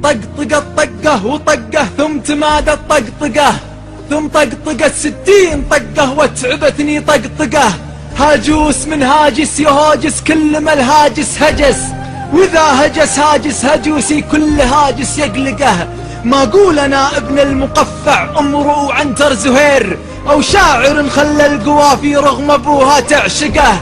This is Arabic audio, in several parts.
طقطقة طقه وطقه ثم تمادى الطقطقة ثم طقطقة 60 طقه وتعبتني طقطقة. هاجوس من هاجس يهاجس كل ما الهاجس هجس، وإذا هجس هاجس هجوسي كل هاجس يقلقه. ما قول أنا ابن المقفع امرؤ عنتر زهير، أو شاعر خلى القوافي رغم أبوها تعشقه.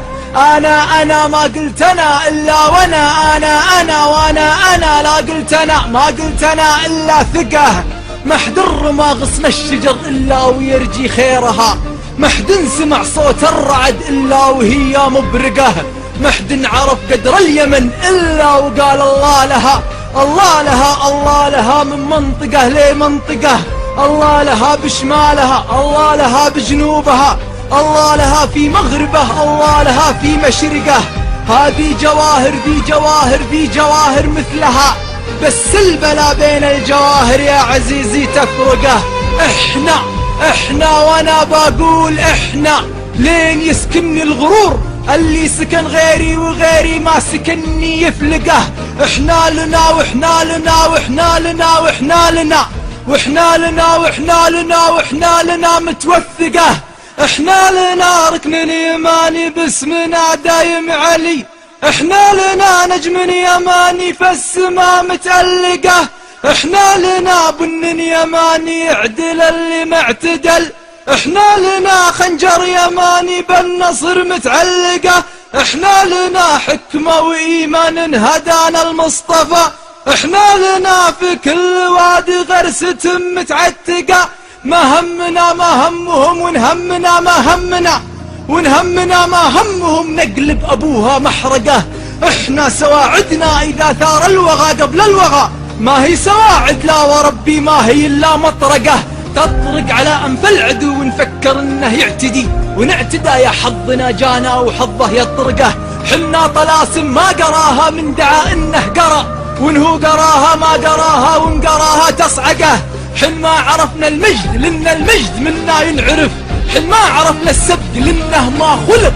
أنا ما قلت أنا إلا وأنا وأنا لا قلت أنا ما قلت أنا إلا ثقة. محد ما غصن الشجر إلا ويرجي خيرها، محد سمع صوت الرعد إلا وهي مبرقة، محد عرف قدر اليمن إلا وقال الله لها الله لها الله لها من منطقة لمنطقة، الله لها بشمالها الله لها بجنوبها، الله لها في مغربه الله لها في مشرقه. هذه جواهر ذي جواهر ذي جواهر مثلها، بس البلا بين الجواهر يا عزيزي تفرقه. احنا وانا بقول احنا لين يسكنني الغرور، اللي سكن غيري وغيري ما سكنني يفلقه. احنا لنا واحنا لنا واحنا لنا واحنا لنا واحنا لنا واحنا لنا واحنا لنا متوثقه. احنا لنا ركن يماني باسمنا دايم علي، احنا لنا نجم يماني فالسما متألقه، احنا لنا بن يماني يعدل اللي معتدل، احنا لنا خنجر يماني بالنصر متعلقه، احنا لنا حكمة وإيمان هدانا المصطفى، احنا لنا في كل وادي غرسة متعتقة. ما همنا ما همهم ونهمنا ما همنا ونهمنا ما همهم، نقلب أبوها محرقة. احنا سواعدنا إذا ثار الوغى قبل الوغى، ما هي سواعد لا وربي ما هي إلا مطرقة. تطرق على أنف العدو ونفكر إنه يعتدي، ونعتدى يا حظنا جانا وحظه يطرقه. حنا طلاسم ما قراها من دعا إنه قرا، وإنه قراها ما قراها وانقراها تصعقه. حن ما عرفنا المجد لأن المجد منا ينعرف، حن ما عرفنا السبق لأنه ما خلق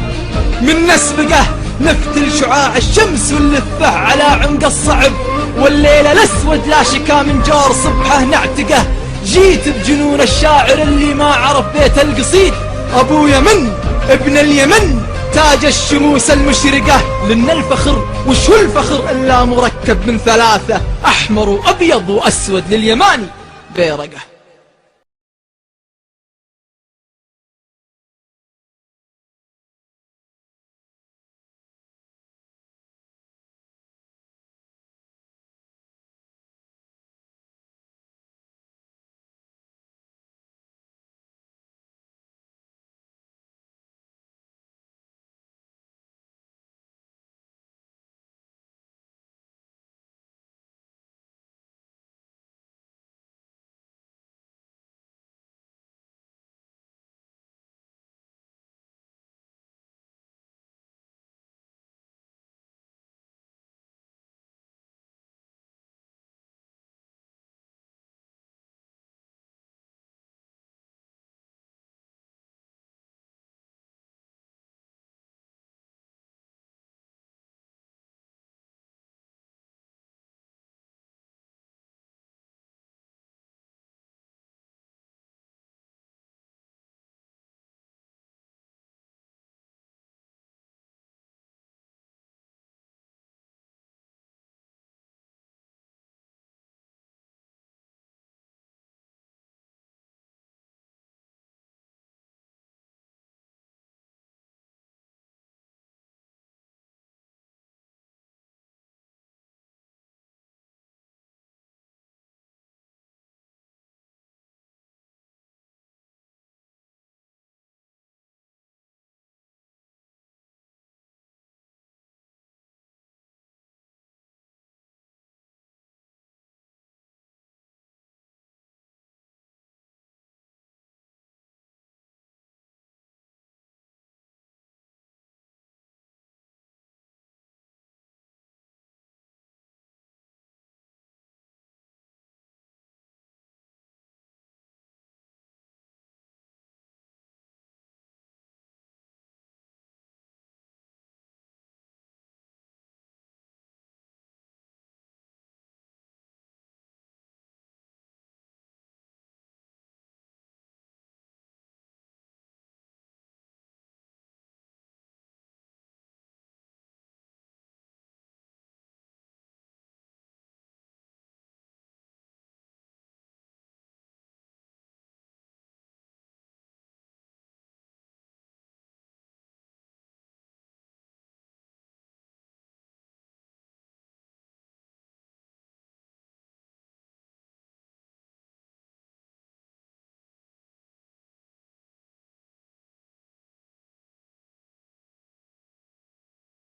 من نسبقه. نفتل شعاع الشمس ونلفه على عنق الصعب، والليل الأسود لا شكا من جور صبحه نعتقه. جيت بجنون الشاعر اللي ما عرف بيت القصيد، أبو يمن ابن اليمن تاج الشموس المشرقة. لأن الفخر وش هو الفخر إلا مركب من ثلاثة، أحمر وأبيض وأسود لليماني بيرقه.